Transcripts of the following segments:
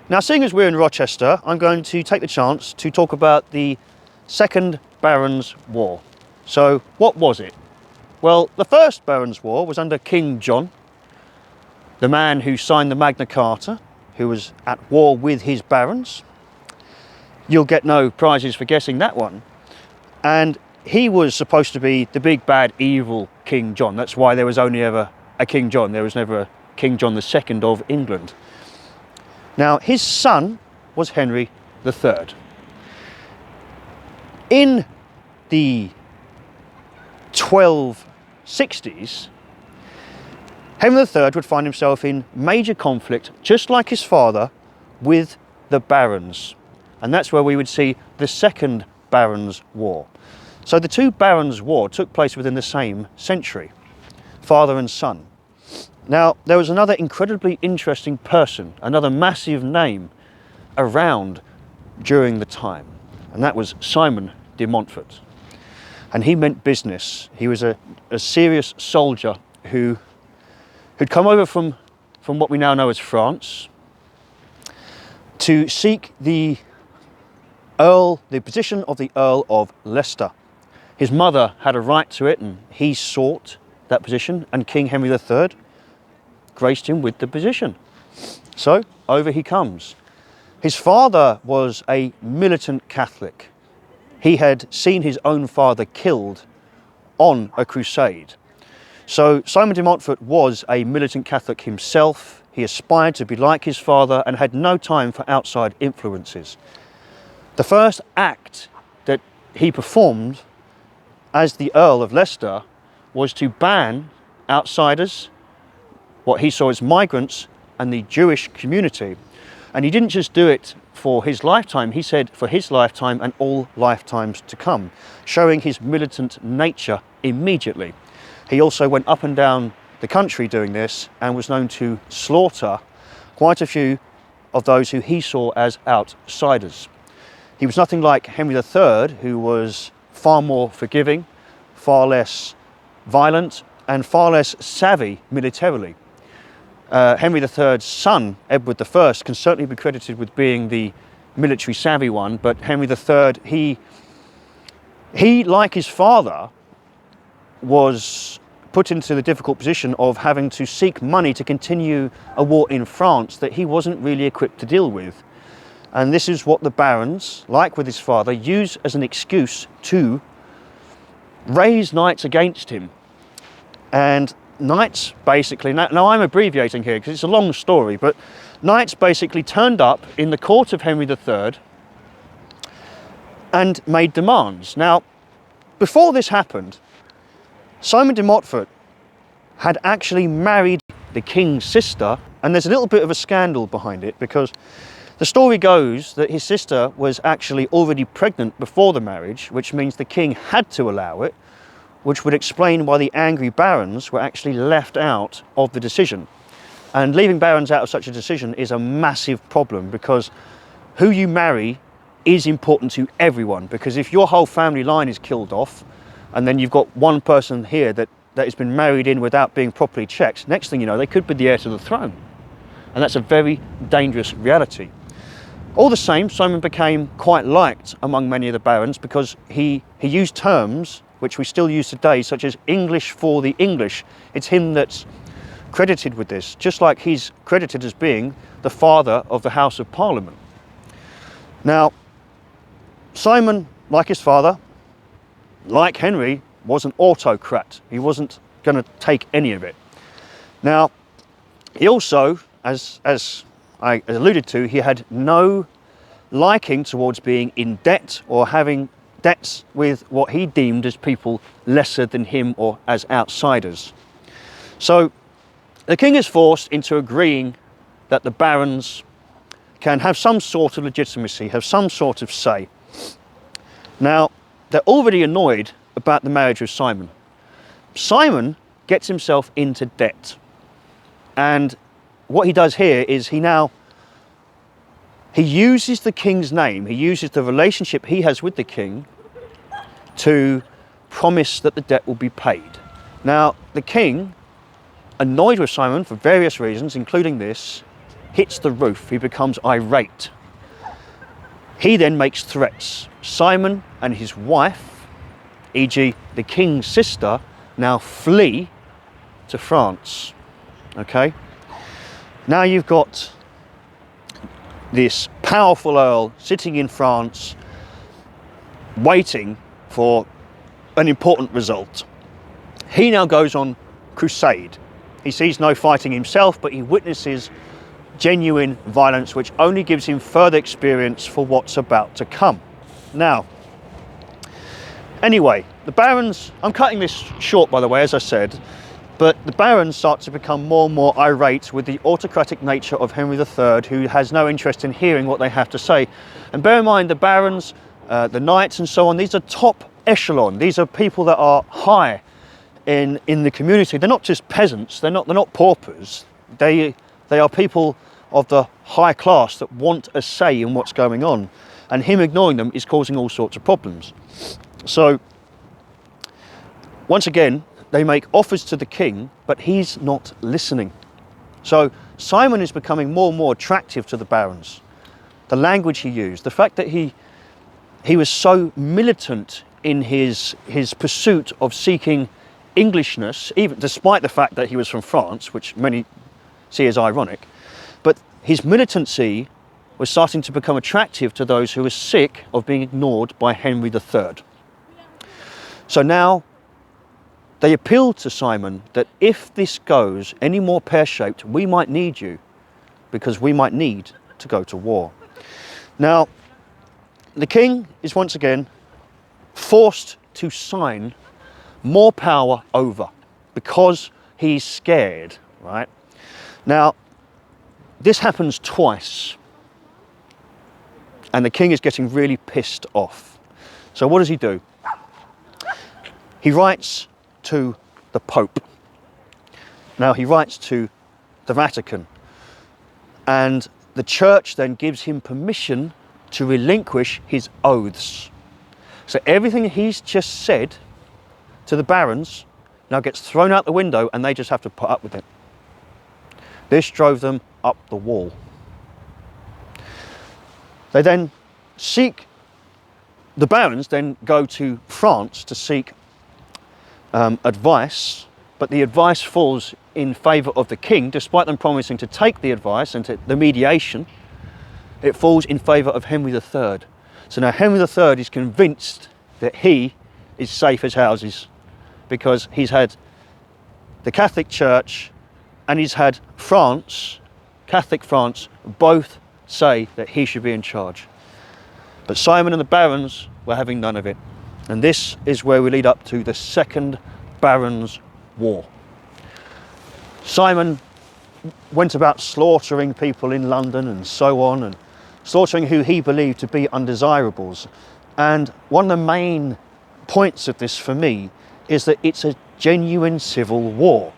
Now, seeing as we're in Rochester, I'm going to take the chance to talk about the Second Barons' War. So, what was it? Well, the First Barons' War was under King John, the man who signed the Magna Carta, who was at war with his barons. You'll get no prizes for guessing that one. And he was supposed to be the big, bad, evil King John. That's why there was only ever a King John. There was never a King John II of England. Now, his son was Henry III. In the 1260s, Henry III would find himself in major conflict, just like his father, with the barons. And that's where we would see the Second Barons' War. So the two Barons' War took place within the same century, father and son. Now, there was another incredibly interesting person, another massive name around during the time, and that was Simon de Montfort. And he meant business. He was a serious soldier who'd come over from what we now know as France to seek the position of the Earl of Leicester. His mother had a right to it, and he sought that position, and King Henry III graced him with the position. So over he comes. His father was a militant Catholic. He had seen his own father killed on a crusade. So Simon de Montfort was a militant Catholic himself. He aspired to be like his father and had no time for outside influences. The first act that he performed as the Earl of Leicester was to ban outsiders, what he saw as migrants, and the Jewish community. And he didn't just do it for his lifetime, he said for his lifetime and all lifetimes to come, showing his militant nature immediately. He also went up and down the country doing this and was known to slaughter quite a few of those who he saw as outsiders. He was nothing like Henry III, who was far more forgiving, far less violent, and far less savvy militarily. Henry III's son, Edward I, can certainly be credited with being the military savvy one, but Henry III, he, like his father, was put into the difficult position of having to seek money to continue a war in France that he wasn't really equipped to deal with. And this is what the barons, like with his father, use as an excuse to raise knights against him. And knights basically, now I'm abbreviating here because it's a long story, but knights basically turned up in the court of Henry III and made demands. Now, before this happened, Simon de Montfort had actually married the king's sister, and there's a little bit of a scandal behind it because the story goes that his sister was actually already pregnant before the marriage, which means the king had to allow it, which would explain why the angry barons were actually left out of the decision. And leaving barons out of such a decision is a massive problem because who you marry is important to everyone, because if your whole family line is killed off and then you've got one person here that has been married in without being properly checked, next thing you know, they could be the heir to the throne. And that's a very dangerous reality. All the same, Simon became quite liked among many of the barons because he used terms which we still use today, such as English for the English. It's him that's credited with this, just like he's credited as being the father of the House of Parliament. Now, Simon, like his father, like Henry, was an autocrat. He wasn't going to take any of it. Now, he also, as I alluded to, he had no liking towards being in debt or having debts with what he deemed as people lesser than him or as outsiders. So the king is forced into agreeing that the barons can have some sort of legitimacy, have some sort of say. Now, they're already annoyed about the marriage of Simon. Simon gets himself into debt. And what he does here is he uses the king's name, he uses the relationship he has with the king to promise that the debt will be paid. Now, the king, annoyed with Simon for various reasons, including this, hits the roof. He becomes irate. He then makes threats. Simon and his wife, e.g. the king's sister, now flee to France. Okay? Now you've got this powerful earl sitting in France waiting for an important result. He now goes on crusade. He sees no fighting himself, but he witnesses genuine violence, which only gives him further experience for what's about to come. Now, anyway, the barons, I'm cutting this short by the way, as I said, but the barons start to become more and more irate with the autocratic nature of Henry III, who has no interest in hearing what they have to say. And bear in mind, the barons, the knights and so on, these are top echelon. These are people that are high in the community. They're not just peasants, they're not paupers. They are people of the high class that want a say in what's going on, and him ignoring them is causing all sorts of problems. So once again, they make offers to the king, but he's not listening. So Simon is becoming more and more attractive to the barons. The language he used, the fact that he was so militant in his pursuit of seeking Englishness, even despite the fact that he was from France, which many see as ironic, but his militancy was starting to become attractive to those who were sick of being ignored by Henry III. So now they appealed to Simon that if this goes any more pear-shaped, we might need you, because we might need to go to war. Now, the king is once again forced to sign more power over because he's scared, right? Now, this happens twice, and the king is getting really pissed off. So what does he do? He writes to the Pope. Now, he writes to the Vatican, and the church then gives him permission to relinquish his oaths. So everything he's just said to the barons now gets thrown out the window, and they just have to put up with it. This drove them up the wall. They then the barons then go to France to seek advice, but the advice falls in favour of the king, despite them promising to take the advice and the mediation. It falls in favour of Henry III. So now Henry III is convinced that he is safe as houses, because he's had the Catholic Church and he's had France, Catholic France, both say that he should be in charge. But Simon and the barons were having none of it. And this is where we lead up to the Second Barons' War. Simon went about slaughtering people in London and so on, and slaughtering who he believed to be undesirables. And one of the main points of this for me is that it's a genuine civil war.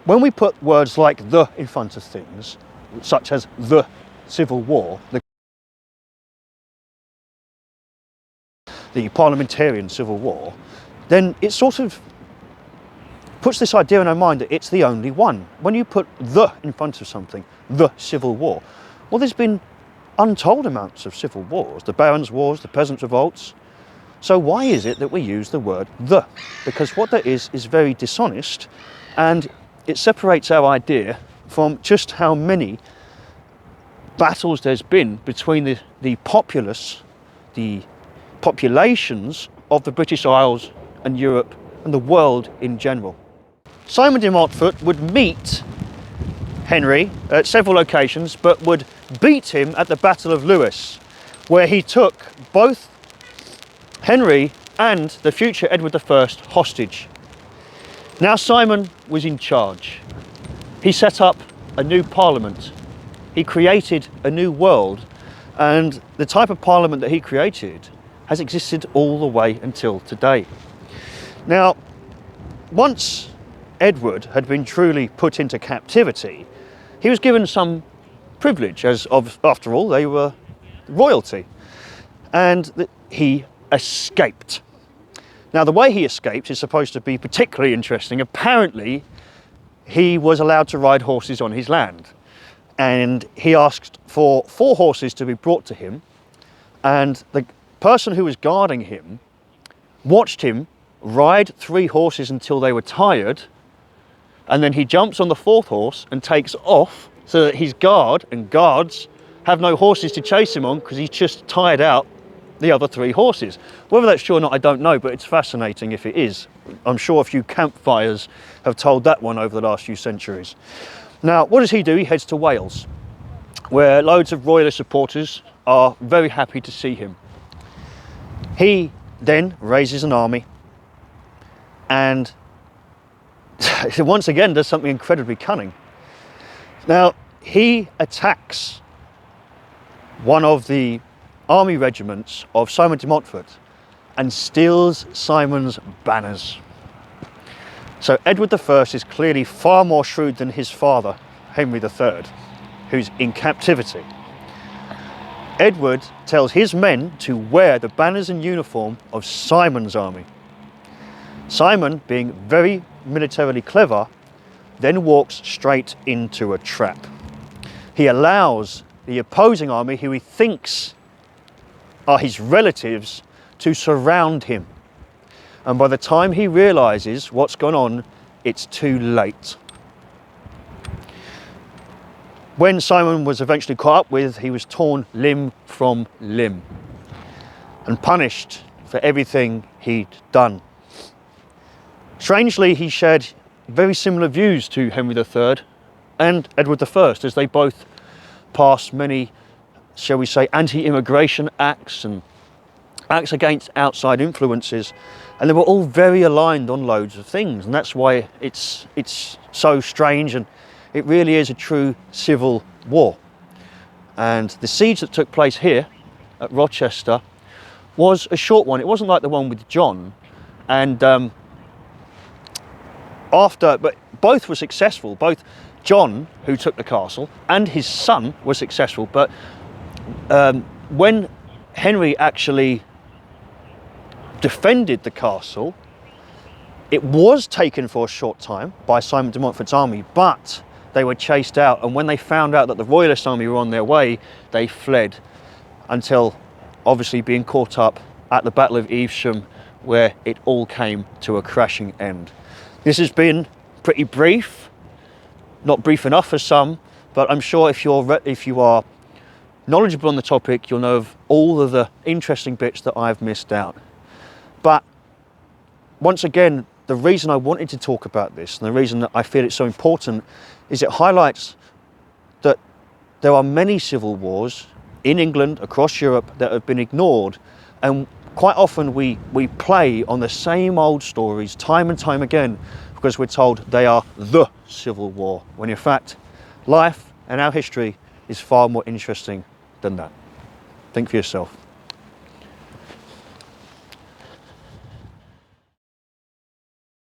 When we put words like "the" in front of things, such as the Civil War, the Parliamentarian Civil War, then it sort of puts this idea in our mind that it's the only one. When you put "the" in front of something, the Civil War, well, there's been untold amounts of civil wars, the Barons' Wars, the Peasants' Revolts. So why is it that we use the word "the"? Because what that is very dishonest, and it separates our idea from just how many battles there's been between the populace, the populations of the British Isles and Europe and the world in general. Simon de Montfort would meet Henry at several occasions, but would beat him at the Battle of Lewes, where he took both Henry and the future Edward I hostage. Now Simon was in charge. He set up a new parliament. He created a new world, and the type of parliament that he created has existed all the way until today. Now, once Edward had been truly put into captivity, he was given some privilege, after all, they were royalty, and he escaped. Now, the way he escaped is supposed to be particularly interesting. Apparently, he was allowed to ride horses on his land. and he asked for 4 horses to be brought to him, and the person who was guarding him watched him ride 3 horses until they were tired, and then he jumps on the 4th horse and takes off so that his guard and guards have no horses to chase him on because he's just tired out the other 3 horses. Whether that's true or not, I don't know, but it's fascinating if it is. I'm sure a few campfires have told that one over the last few centuries. Now, what does he do? He heads to Wales, where loads of royalist supporters are very happy to see him. He then raises an army and once again does something incredibly cunning. Now, he attacks one of the army regiments of Simon de Montfort and steals Simon's banners. So Edward I is clearly far more shrewd than his father, Henry III, who's in captivity. Edward tells his men to wear the banners and uniform of Simon's army. Simon, being very militarily clever, then walks straight into a trap. He allows the opposing army, who he thinks are his relatives, to surround him. And by the time he realizes what's gone on, it's too late. When Simon was eventually caught up with, he was torn limb from limb and punished for everything he'd done. Strangely, he shared very similar views to Henry III and Edward I, as they both passed many, shall we say, anti-immigration acts and acts against outside influences, and they were all very aligned on loads of things, and that's why it's so strange, and it really is a true civil war. And the siege that took place here at Rochester was a short one. It wasn't like the one with John, and but both were successful. Both John, who took the castle, and his son were successful, but when Henry actually defended the castle, it was taken for a short time by Simon de Montfort's army, but they were chased out, and when they found out that the royalist army were on their way, they fled, until obviously being caught up at the Battle of Evesham, where it all came to a crashing end. This has been pretty brief, not brief enough for some, but I'm sure if you are knowledgeable on the topic, you'll know of all of the interesting bits that I've missed out. But once again, the reason I wanted to talk about this, and the reason that I feel it's so important, is it highlights that there are many civil wars in England, across Europe, that have been ignored, and quite often we play on the same old stories time and time again because we're told they are the civil war, when in fact life and our history is far more interesting than that. Think for yourself.